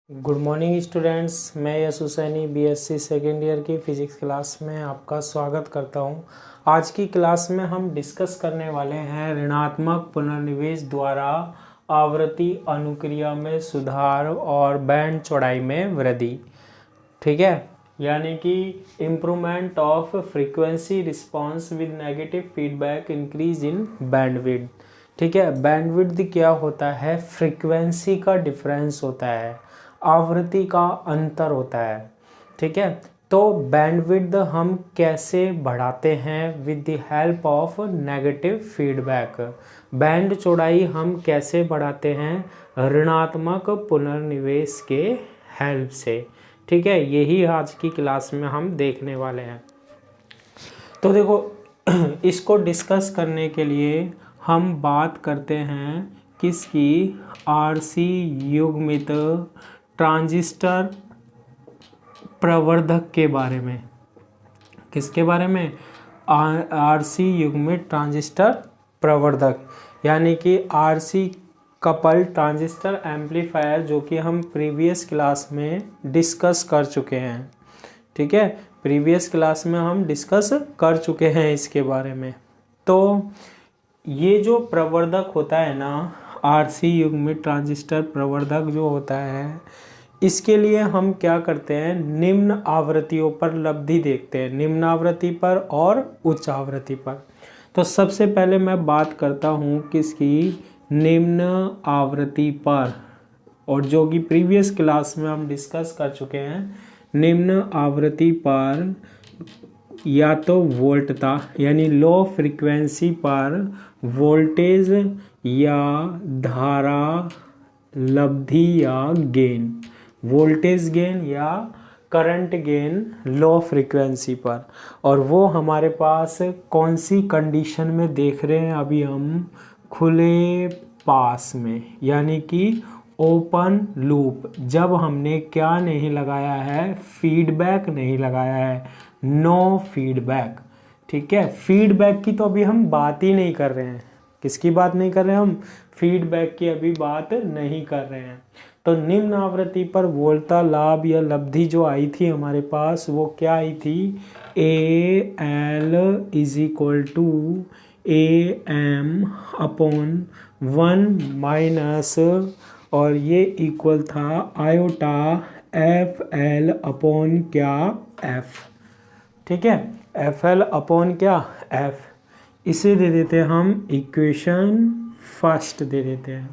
Good morning students, मैं यश Husaini BSc second year की physics class में आपका स्वागत करता हूं। आज की क्लास में हम डिस्कस करने वाले हैं ऋणात्मक पुनर्निवेश द्वारा आवृत्ति अनुक्रिया में सुधार और बैंड चौड़ाई में वृद्धि। ठीक है, यानी कि improvement of frequency response with negative feedback increase in bandwidth. ठीक है, बैंडविड्थ क्या होता है? फ्रीक्वेंसी का डिफरेंस होता है, आवृत्ति का अंतर होता है। ठीक है, तो बैंडविड्थ हम कैसे बढ़ाते हैं? With the help of negative feedback. Band चौड़ाई हम कैसे बढ़ाते हैं? ऋणात्मक पुनर्निवेश के हेल्प से। ठीक है, यही आज की क्लास में हम देखने वाले हैं। तो देखो, इसको डिस्कस करने के लिए हम बात करते हैं किसकी? आरसी युग्मित ट्रांजिस्टर प्रवर्धक के बारे में। किसके बारे में? आरसी युग्मित ट्रांजिस्टर प्रवर्धक, यानी कि आरसी कपल ट्रांजिस्टर एम्पलीफायर, जो कि हम प्रीवियस क्लास में डिस्कस कर चुके हैं। ठीक है, प्रीवियस क्लास में हम डिस्कस कर चुके हैं इसके बारे में। तो ये जो प्रवर्धक होता है ना, आरसी युग्मित ट्रांजिस्टर प्रवर्धक जो होता है, इसके लिए हम क्या करते हैं? निम्न आवृत्तियों पर लब्धि देखते हैं, निम्न आवृत्ति पर और उच्च आवृत्ति पर। तो सबसे पहले मैं बात करता हूँ किसकी? निम्न आवृत्ति पर, और जो कि प्रीवियस क्लास में हम डिस्कस कर चुके हैं। निम्न आवृत्ति पर या तो वोल्टता, यानी लो फ्रीक्वेंसी पर वोल्टेज या धारा लब्धि या गेन, वोल्टेज गेन या करंट गेन लो फ्रीक्वेंसी पर। और वो हमारे पास कौन सी कंडीशन में देख रहे हैं? अभी हम खुले पास में, यानी कि ओपन लूप, जब हमने क्या नहीं लगाया है? फीडबैक नहीं लगाया है, नो फीडबैक। ठीक है, फीडबैक की तो अभी हम बात ही नहीं कर रहे हैं। किसकी बात नहीं कर रहे हैं हम? फीडबैक की अभी बात नहीं कर रहे हैं। तो निम्न आवृत्ति पर वोल्टा लाभ या लब्धि जो आई थी हमारे पास, वो क्या आई थी? A L is equal to A M upon 1 minus, और ये इक्वल था आयोटा एफ एल अपॉन क्या? एफ। ठीक है, एफ एल अपॉन क्या? एफ। इसे दे देते हैं हम इक्वेशन फर्स्ट दे देते हैं।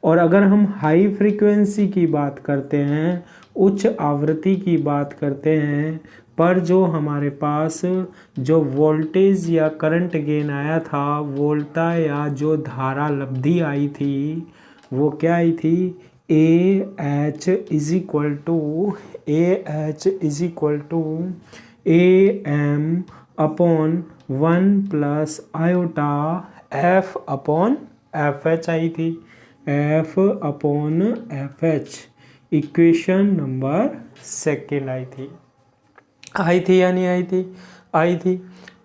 और अगर हम हाई फ्रीक्वेंसी की बात करते हैं, उच्च आवृत्ति की बात करते हैं, पर जो हमारे पास जो वोल्टेज या करंट गेन आया था, वोल्टा या जो धारा लब्धि आई थी, वो क्या आई थी? A H is equal to A M upon 1 plus iota F upon F H आई थी, F upon F H. Equation number second आई थी या नहीं आई थी? आई थी।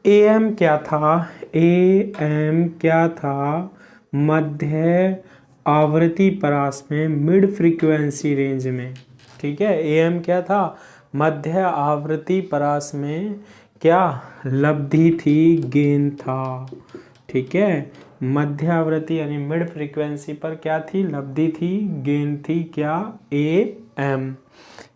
ए एम क्या था? ए एम क्या था? मध्य आवृत्ति परास में, मिड फ्रीक्वेंसी रेंज में। ठीक है, ए एम क्या था? मध्य आवृत्ति परास में क्या लब्धि थी? गेन था। ठीक है, मध्य आवृत्ति यानी मिड फ्रीक्वेंसी पर क्या थी? लब्धि थी, गेन थी क्या? A M.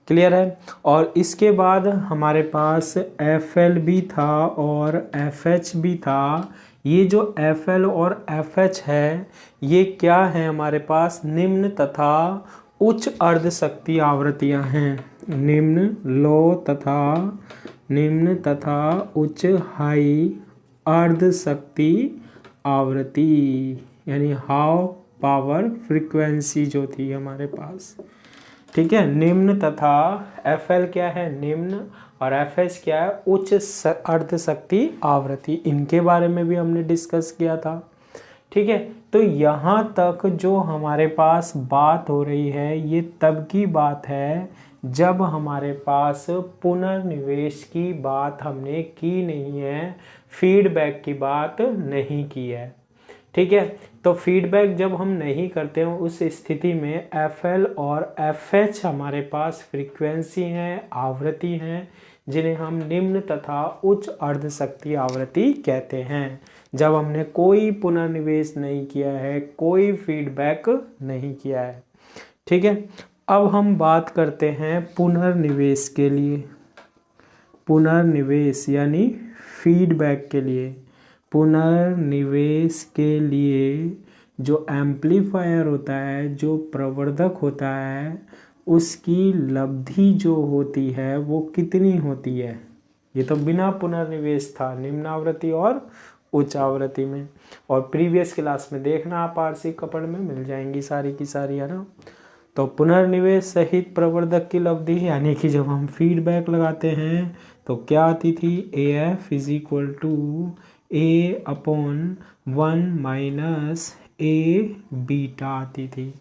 क्लियर है? और इसके बाद हमारे पास एफ एल भी था और एफ एच भी था। ये जो एफ एल और एफ एच है, ये क्या है हमारे पास? निम्न तथा उच्च अर्ध शक्ति आवृत्तियां हैं। निम्न तथा उच्च हाई अर्ध शक्ति आवृत्ति, यानी हाउ पावर फ्रीक्वेंसी जो थी हमारे पास। ठीक है, निम्न तथा एफ एल क्या है? निम्न, और एफ एच क्या है? उच्च अर्ध शक्ति आवृत्ति। इनके बारे में भी हमने डिस्कस किया था। ठीक है, तो यहाँ तक जो हमारे पास बात हो रही है, ये तब की बात है जब हमारे पास पुनर्निवेश की बात हमने की नहीं है, फीडबैक की बात नहीं की है। ठीक है। तो फीडबैक जब हम नहीं करते हैं उस स्थिति में FL और FH हमारे पास फ्रीक्वेंसी हैं, आवृत्ति हैं, जिन्हें हम निम्न तथा उच्च अर्ध शक्ति आवृत्ति कहते हैं। जब हमने कोई पुनर्निवेश नहीं किया है, कोई फीडबैक नहीं किया है, ठीक है। अब हम बात करते हैं पुनर्निवेश के लिए। पुनर्निवेश यानी फीडबैक के लिए। पुनर्निवेश के लिए जो एम्पलीफायर होता है, जो प्रवर्धक होता है, उसकी लब्धि जो होती है वो कितनी होती है। ये तो बिना पुनर्निवेश था, निम्न आवृत्ति और उच्च आवृत्ति में। और प्रीवियस क्लास में देखना आप RC कपल में मिल जाएंगी सारी की सारी, है ना। तो पुनर्निवेश सहित प्रवर्धक की लब्धि यानी कि जब हम फीडबैक लगाते हैं तो क्या आती थी, AF is equal to A/1 minus A beta आती थी।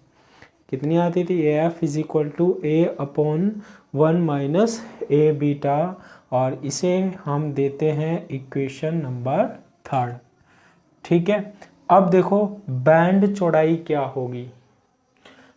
कितनी आती थी, AF is equal to A/1 minus A beta. और इसे हम देते हैं इक्वेशन नंबर 3। ठीक है। अब देखो बैंड चौड़ाई क्या होगी।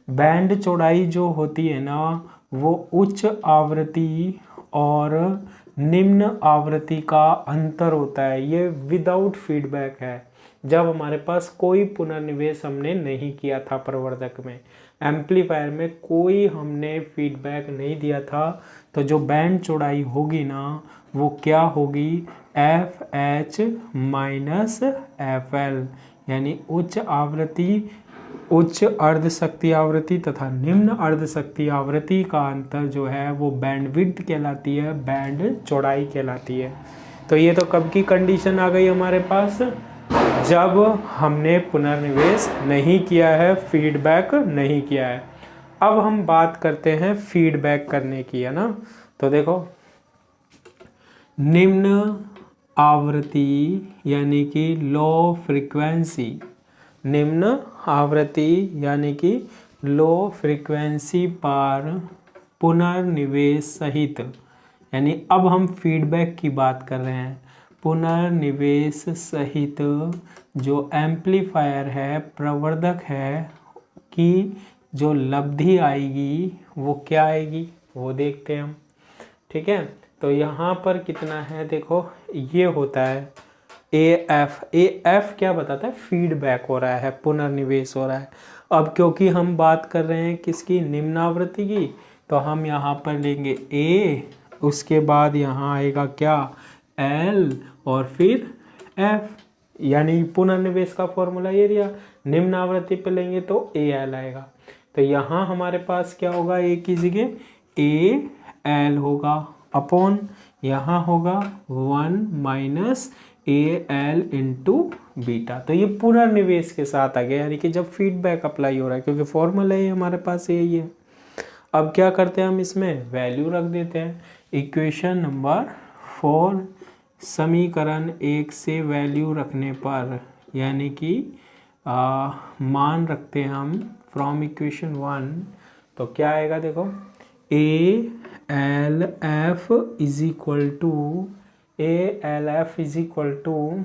बैंड चौड़ाई जो होती है ना, वो उच्च आवृत्ति और निम्न आवृत्ति का अंतर होता है। ये विदाउट फीडबैक है, जब हमारे पास कोई पुनर्निवेश हमने नहीं किया था प्रवर्धक में, एम्पलीफायर में कोई हमने फीडबैक नहीं दिया था, तो जो बैंड चौड़ाई होगी ना वो क्या होगी, FH माइनस FL, यानी उच्च आवृत्ति, उच्च अर्ध शक्ति आवृत्ति तथा निम्न अर्ध शक्ति आवृत्ति का अंतर जो है वो बैंडविड्थ कहलाती है, बैंड चौड़ाई कहलाती है। तो ये तो कब की कंडीशन आ गई हमारे पास, जब हमने पुनर्निवेश नहीं किया है, फीडबैक नहीं किया है। अब हम बात करते हैं फीडबैक करने की, है ना। तो देखो निम्न आवृत्ति यानी कि लो फ्रीक्वेंसी, निम्न आवृत्ति यानी कि लो फ्रीक्वेंसी पर पुनर्निवेश सहित, यानी अब हम फीडबैक की बात कर रहे हैं, पुनर्निवेश सहित जो एम्पलीफायर है, प्रवर्धक है, कि जो लब्धि आएगी वो क्या आएगी वो देखते हैं हम। ठीक है। तो यहाँ पर कितना है, देखो ये होता है AF क्या बताता है, फीडबैक हो रहा है, पुनर्निवेश हो रहा है। अब क्योंकि हम बात कर रहे हैं किसकी, निम्न आवृत्ति की, तो हम यहाँ पर लेंगे A, उसके बाद यहाँ आएगा क्या, L, और फिर F, यानी पुनर्निवेश का फॉर्मूला ये दिया। निम्न आवृत्ति पे लेंगे तो AL आएगा। तो यहाँ हमारे पास क्या होगा, A की जगह AL होगा, अपॉन यहाँ होगा 1 माइनस AL इंटू बीटा। तो ये पुनर्निवेश के साथ आ गया, यानी कि जब फीडबैक अप्लाई हो रहा है, क्योंकि फॉर्मूला ही हमारे पास यही है। अब क्या करते हैं हम, इसमें वैल्यू रख देते हैं। इक्वेशन नंबर 4, समीकरण 1 से वैल्यू रखने पर, यानी कि मान रखते हैं हम फ्रॉम इक्वेशन 1, तो क्या आएगा, देखो ALF is equal to, ALF is equal to,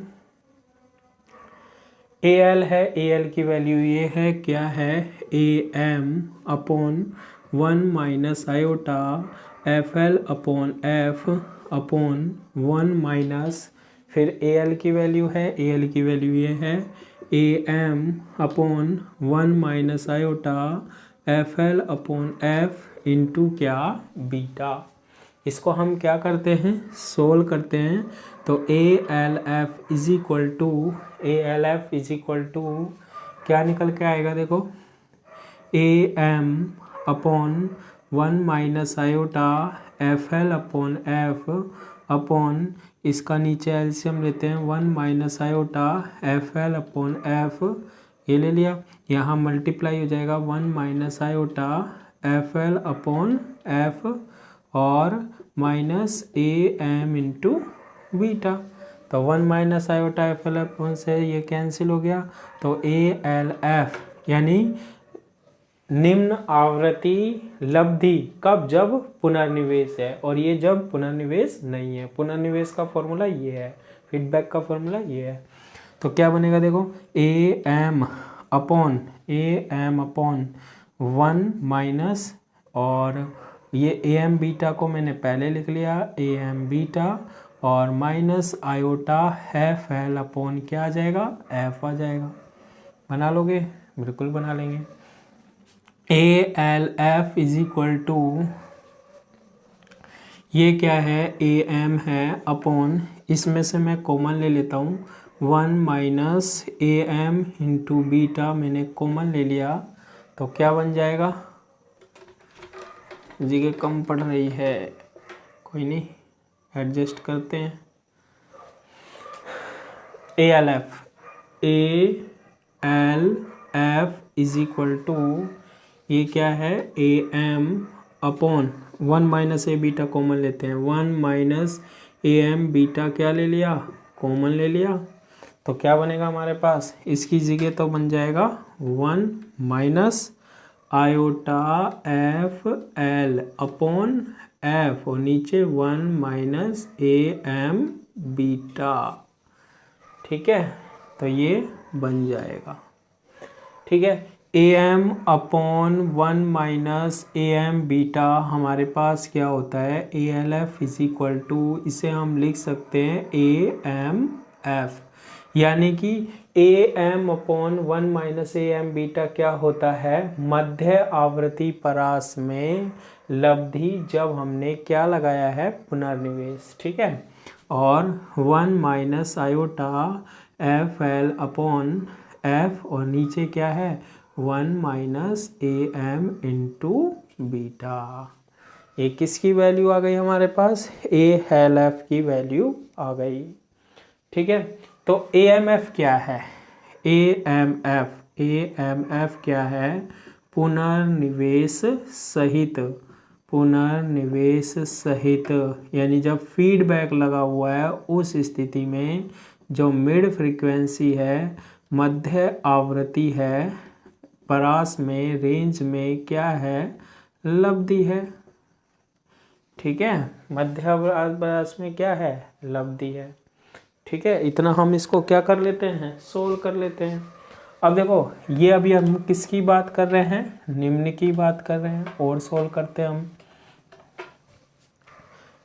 AL है, AL की वैल्यू ये है, क्या है, AM upon 1 minus iota FL upon F upon 1 minus, फिर AL की वैल्यू है, AL की वैल्यू ये है AM upon 1 minus iota FL upon F into क्या, बीटा। इसको हम क्या करते हैं, सोल्व करते हैं। तो ALF is equal to, ALF is equal to क्या निकल के आएगा, देखो AM upon 1 minus iota FL upon F upon, इसका नीचे एलसीएम लेते हैं, 1 minus iota FL upon F, ये ले लिया, यहाँ मल्टीप्लाई हो जाएगा 1 minus iota FL upon F और माइनस AM इंटू बीटा। तो 1 माइनस आयोटा FL अपॉन से ये कैंसिल हो गया। तो ALF यानी निम्न आवृत्ति लब्धि कब, जब पुनर्निवेश है, और ये जब पुनर्निवेश नहीं है। पुनर्निवेश का फॉर्मूला ये है, फीडबैक का फॉर्मूला ये है। तो क्या बनेगा देखो, ए एम अपॉन 1 माइनस, और ये ए एम बीटा को मैंने पहले लिख लिया, ए एम बीटा, और minus iota F L upon क्या आ जाएगा, एफ आ जाएगा। बना लोगे? बिल्कुल बना लेंगे। A L F is equal to, ये क्या है, ए एम है, अपॉन, इसमें से मैं कॉमन ले लेता हूँ, 1 minus A M into beta, मैंने कॉमन ले लिया, तो क्या बन जाएगा, जी के कम पड़ रही है, कोई नहीं, एडजस्ट करते हैं। A L F is equal to, ये क्या है, A M upon 1 minus A beta common लेते हैं, 1 माइनस ए एम बीटा क्या ले लिया, कॉमन ले लिया, तो क्या बनेगा हमारे पास, इसकी जगह तो बन जाएगा 1 minus iota F L upon F, और नीचे 1 माइनस ए एम बीटा। ठीक है, तो ये बन जाएगा। ठीक है, A M upon 1 minus A M beta हमारे पास क्या होता है, A L F is equal to, इसे हम लिख सकते हैं ए एम एफ, यानी कि A M upon 1 minus A M beta क्या होता है, मध्य आवृत्ति परास में लब्धि जब हमने क्या लगाया है, पुनर्निवेश। ठीक है, और 1 minus iota F L upon F, और नीचे क्या है, 1 minus A M into beta. ये किसकी वैल्यू आ गई हमारे पास, ए एल एफ की वैल्यू आ गई। ठीक है, तो ए एम एफ क्या है, ए एम एफ क्या है, पुनर्निवेश सहित, यानी जब फीडबैक लगा हुआ है उस स्थिति में जो मिड फ्रीक्वेंसी है, मध्य आवृत्ति है, परास में, रेंज में क्या है, लब्धि है। ठीक है, मध्य परास में क्या है, लब्धि है। ठीक है, इतना हम इसको क्या कर लेते हैं, सोल्व कर लेते हैं। अब देखो, ये अभी हम किसकी बात कर रहे हैं, निम्न की बात कर रहे हैं, और सोल्व करते हैं हम।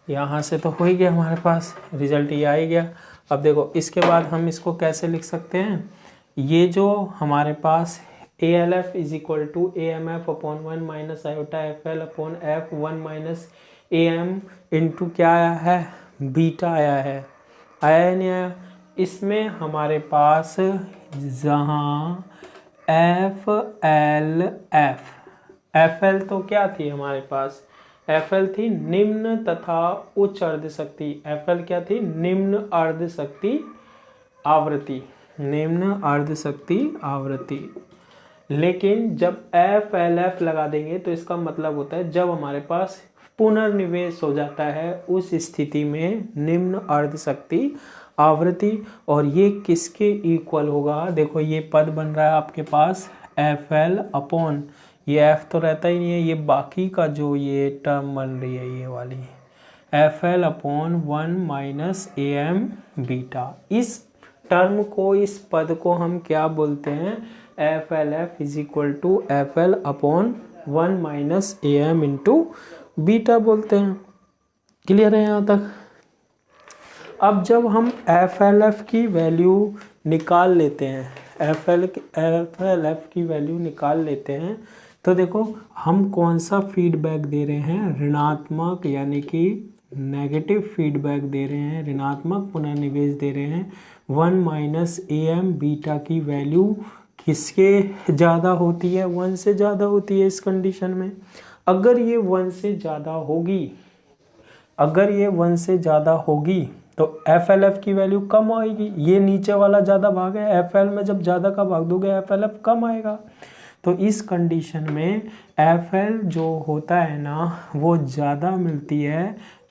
यहाँ से तो हो ही गया हमारे पास, रिजल्ट ये आ ही गया। अब देखो, इसके बाद हम इसको कैसे लिख सकते हैं, ये जो हमारे पास A L F is equal to A M F upon 1 minus iota F L upon F 1 minus A M into क्या आया है, बीटा आया है, आया नहीं आया। इसमें हमारे पास जहाँ एफ एल तो क्या थी हमारे पास, एफ एल थी निम्न तथा उच्च अर्ध शक्ति, एफ एल क्या थी, निम्न अर्ध शक्ति आवृत्ति, निम्न अर्ध शक्ति आवृत्ति। लेकिन जब एफ एल एफ लगा देंगे तो इसका मतलब होता है जब हमारे पास पुनर्निवेश हो जाता है उस स्थिति में निम्न अर्ध शक्ति आवृत्ति, और ये किसके इक्वल होगा, देखो ये पद बन रहा है आपके पास एफ एल अपॉन, ये एफ तो रहता ही नहीं है, ये बाकी का जो ये टर्म बन रही है ये वाली F L upon 1 minus A M beta. इस टर्म को, इस पद को हम क्या बोलते हैं, F L F is equal to F L upon 1 minus A M into beta बोलते हैं। क्लियर है यहाँ तक? अब जब हम एफ एल एफ की वैल्यू निकाल लेते हैं, एफ एल एफ की वैल्यू निकाल लेते हैं, तो देखो हम कौन सा फीडबैक दे रहे हैं, ऋणात्मक, यानी कि नेगेटिव फीडबैक दे रहे हैं, ऋणात्मक पुनर्निवेश दे रहे हैं। 1 माइनस ए एम बीटा की वैल्यू किसके ज़्यादा होती है, 1 से ज़्यादा होती है। इस कंडीशन में अगर ये 1 से ज़्यादा होगी, अगर ये 1 से ज़्यादा होगी तो एफ एल एफ की वैल्यू कम आएगी। ये नीचे वाला ज़्यादा भाग है, एफ एल में जब ज़्यादा का भाग दोगे एफ एल एफ कम आएगा। तो इस कंडीशन में एफ एल जो होता है ना वो ज़्यादा मिलती है,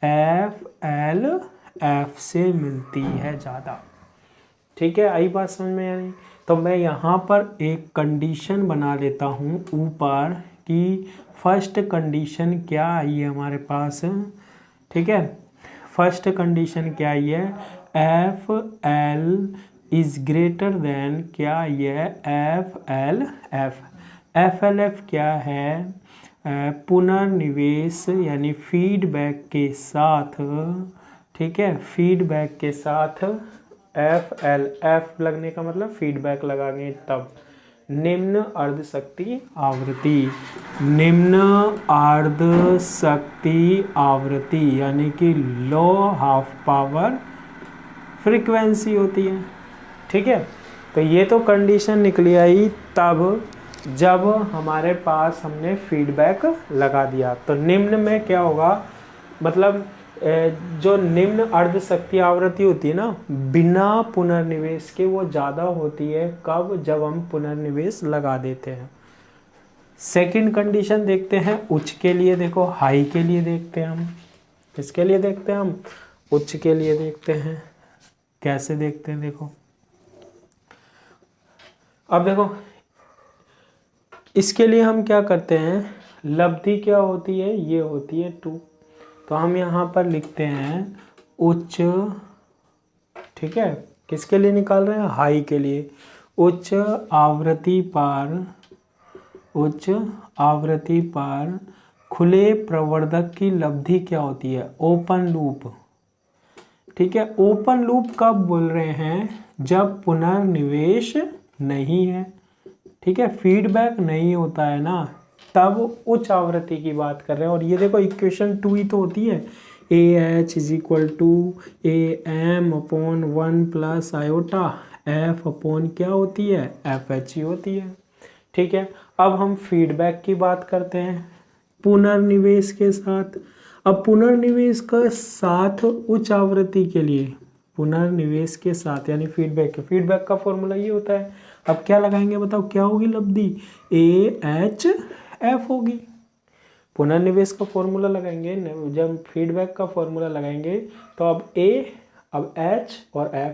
एफ एल एफ से मिलती है ज़्यादा। ठीक है, आई बात समझ में? यानी तो मैं यहाँ पर एक कंडीशन बना लेता हूँ ऊपर कि फर्स्ट कंडीशन क्या आई है हमारे पास। ठीक है, फर्स्ट कंडीशन क्या आई है, F L is greater than, क्या यह FLF क्या है, पुनर्निवेश यानी फीडबैक के साथ, ठीक है, फीडबैक के साथ FLF लगने का मतलब फीडबैक लगाएंगे तब, निम्न अर्ध शक्ति आवृत्ति, निम्न अर्ध शक्ति आवृत्ति यानी कि लो हाफ पावर फ्रीक्वेंसी होती है, ठीक है। तो ये तो कंडीशन निकली आई तब जब हमारे पास हमने फीडबैक लगा दिया। तो निम्न में क्या होगा, मतलब जो निम्न अर्ध शक्ति आवृत्ति होती है ना, बिना पुनर्निवेश के वो ज़्यादा होती है कब, जब हम पुनर्निवेश लगा देते हैं। सेकंड कंडीशन देखते हैं उच्च के लिए, देखो हाई के लिए देखते हैं हम, किसके लिए देखते हैं हम, उच्च के लिए देखते हैं। कैसे देखते हैं, देखो अब देखो इसके लिए हम क्या करते हैं, लब्धि क्या होती है, ये होती है 2, तो हम यहाँ पर लिखते हैं उच्च, ठीक है, किसके लिए निकाल रहे हैं, हाई के लिए। उच्च आवृत्ति पर खुले प्रवर्धक की लब्धि क्या होती है, ओपन लूप, ठीक है। ओपन लूप कब बोल रहे हैं, जब पुनर्निवेश नहीं है, ठीक है, फीडबैक नहीं होता है ना, तब उच्च आवृत्ति की बात कर रहे हैं। और ये देखो इक्वेशन 2 ही तो होती है, AH = AM/1 + iota F upon क्या होती है, FH ही होती है, ठीक है। अब हम फीडबैक की बात करते हैं पुनर्निवेश के साथ। अब पुनर्निवेश का साथ उच्च आवृत्ति के लिए, पुनर्निवेश के साथ यानी फीडबैक का फॉर्मूला ये होता है। अब क्या लगाएंगे बताओ, क्या होगी लब्धि, AHF होगी। पुनर्निवेश का फॉर्मूला लगाएंगे, जब फीडबैक का फॉर्मूला लगाएंगे तो अब A, अब H और F,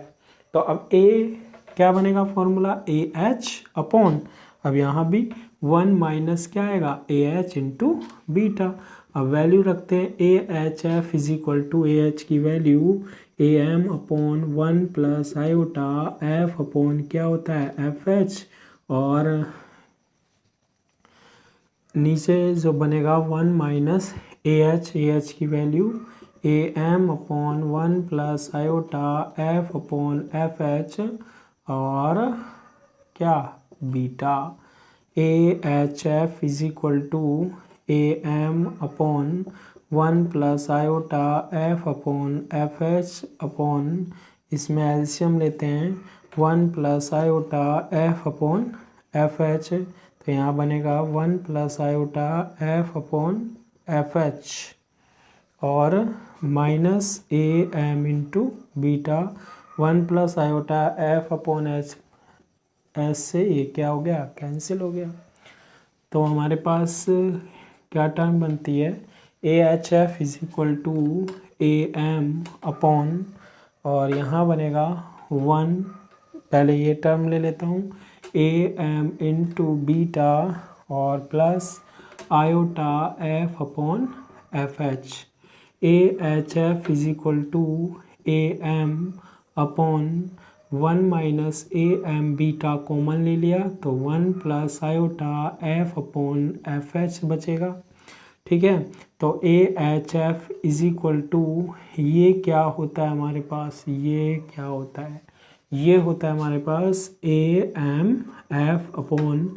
तो अब A क्या बनेगा फॉर्मूला, AH अपॉन, अब यहाँ भी 1 माइनस क्या आएगा, AH इंटू बीटा। अब वैल्यू रखते हैं, AHF = AH की value AM/1 + iota F upon क्या होता है, FH, और नीचे जो बनेगा 1 माइनस AH की value AM/1 + iota F upon FH और क्या, beta. AHF = AM/1 + iota F upon FH upon, इसमें एल्शियम लेते हैं, 1 + आयोटा F अपॉन FH, तो यहाँ बनेगा 1 + आयोटा F अपॉन FH और minus AM into beta, 1 + iota F upon H, S से ये क्या हो गया, कैंसिल हो गया। तो हमारे पास क्या टर्म बनती है, AHF = AM अपॉन, और यहाँ बनेगा 1, पहले ये टर्म ले लेता हूँ, AM इंटू बीटा और plus iota F upon FH। AHF = AM upon 1 minus AM beta common ले लिया तो 1 + आयोटा F अपॉन FH बचेगा, ठीक है। तो AHF = ये क्या होता है हमारे पास, ये क्या होता है, ये होता है हमारे पास AMF upon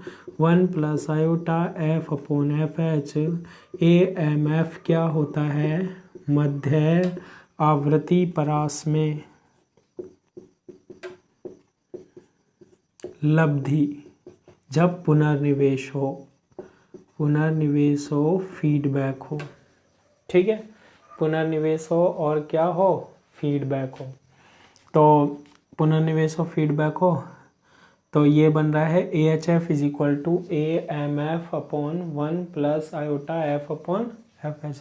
1 + iota F upon FH। AMF क्या होता है, मध्य आवृत्ति परास में लब्धि जब पुनर्निवेश हो, फीडबैक हो, ठीक है, पुनर्निवेश हो और क्या हो, फीडबैक हो। तो पुनर्निवेश हो, फीडबैक हो, तो ये बन रहा है AHF = AMF upon 1 + iota F upon FH।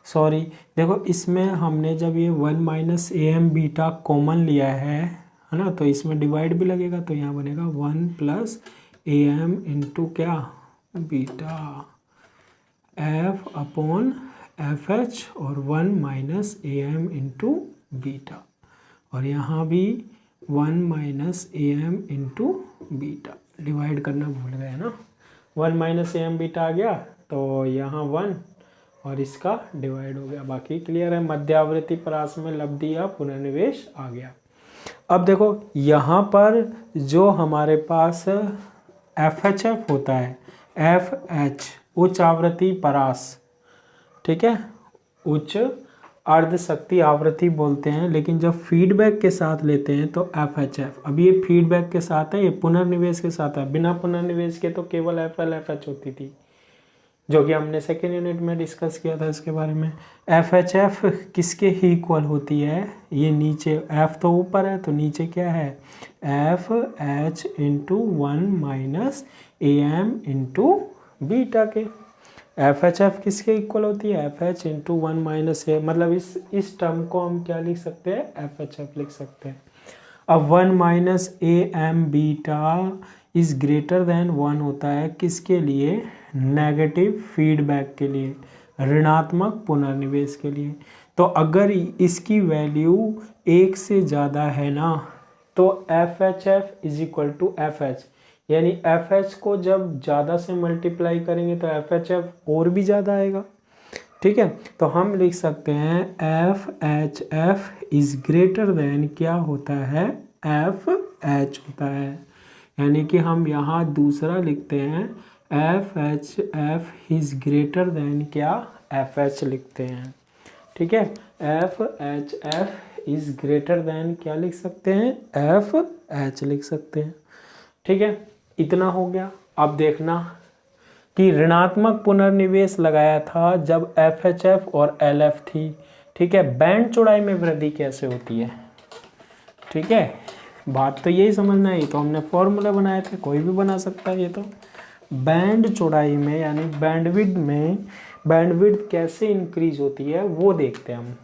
Sorry देखो, इसमें हमने जब ये 1 माइनस AM बीटा कॉमन लिया है ना, तो इसमें डिवाइड भी लगेगा, तो यहाँ बनेगा 1 + AM इंटू क्या, बीटा F अपॉन FH और 1 माइनस AM इंटू बीटा, और यहाँ भी 1 minus A M into beta, divide करना भूल गए ना, 1 माइनस ए एम बीटा आ गया तो यहाँ 1 और इसका डिवाइड हो गया, बाकी क्लियर है। मध्यावृत्ति परास में लब्धि या पुनर्निवेश आ गया। अब देखो यहाँ पर जो हमारे पास FHF होता है, FH उच्च आवृत्ति परास, ठीक है, उच्च अर्ध शक्ति आवृत्ति बोलते हैं, लेकिन जब फीडबैक के साथ लेते हैं तो FHF। अब ये फीडबैक के साथ है, ये पुनर्निवेश के साथ है, बिना पुनर्निवेश के तो केवल FL FH होती थी, जो कि हमने सेकेंड यूनिट में डिस्कस किया था इसके बारे में। FHF किसके ही इक्वल होती है, ये नीचे F तो ऊपर है तो नीचे क्या है, FH into 1 minus AM into beta के। FHF किसके इक्वल होती है, FH इंटू 1 माइनस ए, मतलब इस टर्म को हम क्या लिख सकते हैं, FHF लिख सकते हैं। अब 1 minus AM beta is greater than 1 होता है किसके लिए, नेगेटिव फीडबैक के लिए, ऋणात्मक पुनर्निवेश के लिए। तो अगर इसकी वैल्यू 1 से ज़्यादा है ना तो FHF is equal to FH, यानी FH को जब ज़्यादा से मल्टीप्लाई करेंगे तो FHF और भी ज़्यादा आएगा, ठीक है। तो हम लिख सकते हैं FHF इज ग्रेटर देन क्या होता है, FH होता है, यानी कि हम यहाँ दूसरा लिखते हैं FHF इज ग्रेटर देन क्या, FH लिखते हैं, ठीक है। FHF इज ग्रेटर देन क्या लिख सकते हैं, FH लिख सकते हैं, ठीक है। इतना हो गया। अब देखना कि ऋणात्मक पुनर्निवेश लगाया था जब FHF और LF थी, ठीक है, बैंड चौड़ाई में वृद्धि कैसे होती है, ठीक है। बात तो यही समझना है, तो हमने फॉर्मूला बनाए थे, कोई भी बना सकता है ये तो। बैंड चौड़ाई में यानी बैंडविड्थ में बैंडविड्थ कैसे इंक्रीज होती है वो देखते हैं हम।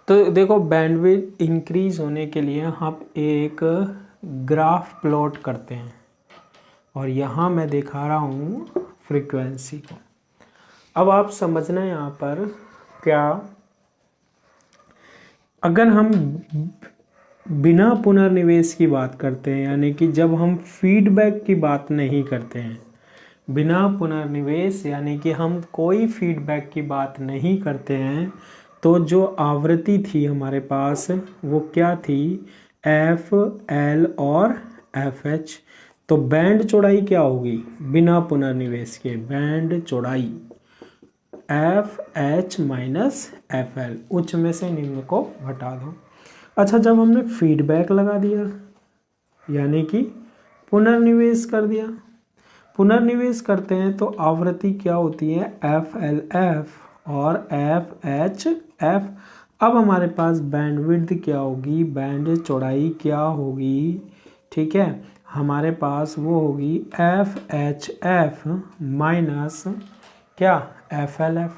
तो देखो बैंडविड्थ इंक्रीज होने के लिए हम एक ग्राफ प्लॉट करते हैं, और यहाँ मैं दिखा रहा हूँ फ्रीक्वेंसी को। अब आप समझना यहाँ पर क्या, अगर हम बिना पुनर्निवेश की बात करते हैं, यानी कि जब हम फीडबैक की बात नहीं करते हैं, बिना पुनर्निवेश यानी कि हम कोई फीडबैक की बात नहीं करते हैं, तो जो आवृत्ति थी हमारे पास वो क्या थी, F, L और FH। तो बैंड चौड़ाई क्या होगी बिना पुनर्निवेश के, बैंड चौड़ाई FH माइनस FL, उच्च में से निम्न को घटा दो। अच्छा, जब हमने फीडबैक लगा दिया यानी कि पुनर्निवेश कर दिया, पुनर्निवेश करते हैं तो आवृत्ति क्या होती है, FLF और FHF। अब हमारे पास बैंडविड्थ क्या होगी, बैंड चौड़ाई क्या होगी, ठीक है, हमारे पास वो होगी FHF माइनस क्या, FLF,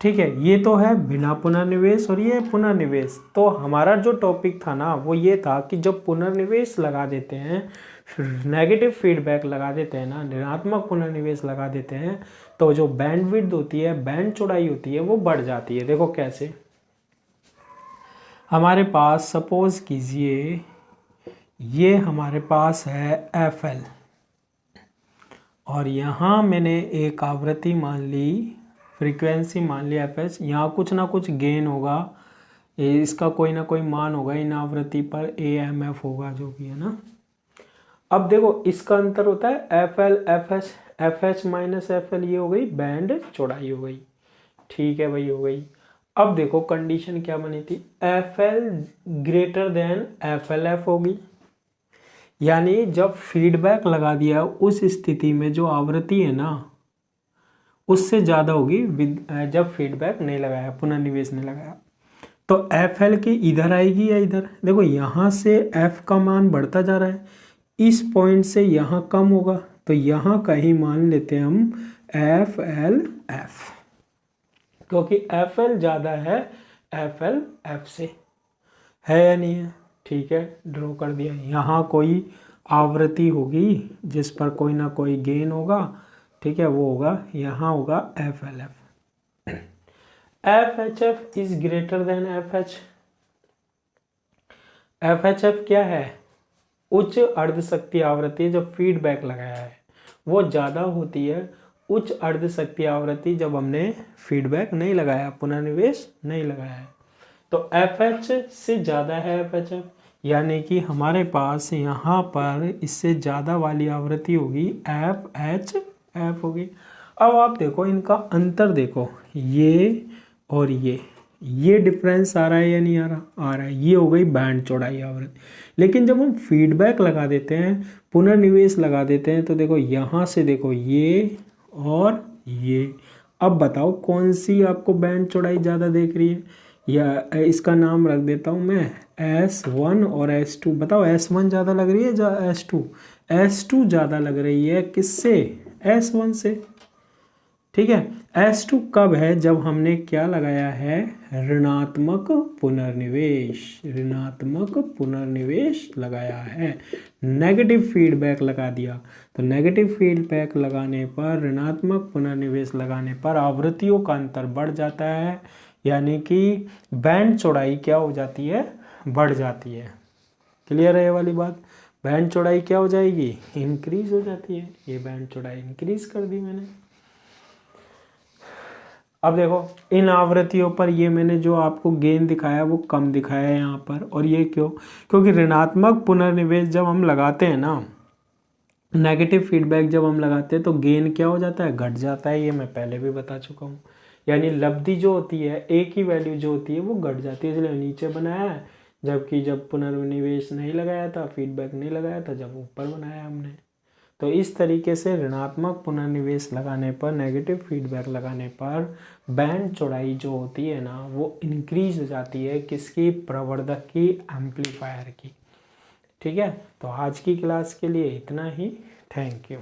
ठीक है। ये तो है बिना पुनर्निवेश और ये पुनर्निवेश। तो हमारा जो टॉपिक था ना वो ये था कि जब पुनर्निवेश लगा देते हैं, नेगेटिव फीडबैक लगा देते हैं ना, ऋणात्मक पुनर्निवेश लगा देते हैं, तो जो बैंडविड्थ होती है, बैंड चौड़ाई होती है, वो बढ़ जाती है। देखो कैसे, हमारे पास सपोज कीजिए ये हमारे पास है FL और यहाँ मैंने एक आवृत्ति मान ली, फ्रीक्वेंसी मान लिया FH। यहाँ कुछ ना कुछ गेन होगा, इसका कोई ना कोई मान होगा इन आवृत्ति पर, AMF होगा जो भी है ना। अब देखो इसका अंतर होता है FL FH, FH minus FL, ये हो गई बैंड चौड़ाई हो गई, ठीक है भाई, हो गई। अब देखो कंडीशन क्या बनी थी, FL ग्रेटर देन FLF होगी, यानी जब फीडबैक लगा दिया उस स्थिति में जो आवृत्ति है ना उससे ज़्यादा होगी जब फीडबैक नहीं लगाया, पुनर्निवेश नहीं लगाया। तो FL की इधर आएगी या इधर, देखो यहाँ से F का मान बढ़ता जा रहा है, इस पॉइंट से यहाँ कम होगा, तो यहाँ कहीं मान लेते हैं हम FLF, क्योंकि FL ज़्यादा है FLF से, है या नहीं है, ठीक है, ड्रॉ कर दिया। यहाँ कोई आवृत्ति होगी जिस पर कोई ना कोई गेन होगा, ठीक है, वो होगा, यहाँ होगा FLF। FHF is greater than FH, FHF क्या है? उच्च अर्ध शक्ति आवृत्ति जब फीडबैक लगाया है वो ज़्यादा होती है उच्च अर्ध शक्ति आवृत्ति जब हमने फीडबैक नहीं लगाया, पुनर्निवेश नहीं लगाया है। तो FH से ज़्यादा है FHF, यानी कि हमारे पास यहाँ पर इससे ज़्यादा वाली आवृत्ति होगी FHF होगी। अब आप देखो इनका अंतर देखो, ये और ये डिफरेंस आ रहा है या नहीं आ रहा? आ रहा है। ये हो गई बैंड चौड़ाई आवृत्ति। लेकिन जब हम फीडबैक लगा देते हैं, पुनर्निवेश लगा देते हैं, तो देखो यहाँ से देखो ये और ये। अब बताओ कौन सी आपको बैंड चौड़ाई ज़्यादा देख रही है? या इसका नाम रख देता हूँ मैं S1 और S2। बताओ S1 ज़्यादा लग रही है या S2? S2 ज़्यादा लग रही है किससे? S1 से। ठीक है, S2 कब है? जब हमने क्या लगाया है? ऋणात्मक पुनर्निवेश। ऋणात्मक पुनर्निवेश लगाया है, नेगेटिव फीडबैक लगा दिया। तो नेगेटिव फीडबैक लगाने पर, ऋणात्मक पुनर्निवेश लगाने पर आवृत्तियों का अंतर बढ़ जाता है, यानी कि बैंड चौड़ाई क्या हो जाती है? बढ़ जाती है। क्लियर है ये वाली बात? बैंड चौड़ाई क्या हो जाएगी? इंक्रीज हो जाती है। ये बैंड चौड़ाई इंक्रीज कर दी मैंने। अब देखो इन आवृत्तियों पर ये मैंने जो आपको गेन दिखाया वो कम दिखाया है यहाँ पर। और ये क्यों? क्योंकि ऋणात्मक पुनर्निवेश जब हम लगाते हैं ना, नेगेटिव फीडबैक जब हम लगाते हैं तो गेन क्या हो जाता है? घट जाता है। ये मैं पहले भी बता चुका हूँ। यानी लब्धि जो होती है, एक ही वैल्यू जो होती है वो घट जाती है, इसलिए नीचे बनाया है। जबकि जब पुनर्निवेश नहीं लगाया था, फीडबैक नहीं लगाया था, जब ऊपर बनाया हमने। तो इस तरीके से ऋणात्मक पुनर्निवेश लगाने पर, नेगेटिव फीडबैक लगाने पर बैंड चौड़ाई जो होती है ना वो इंक्रीज हो जाती है। किसकी? प्रवर्धक की, एम्पलीफायर की। ठीक है, तो आज की क्लास के लिए इतना ही। Thank you.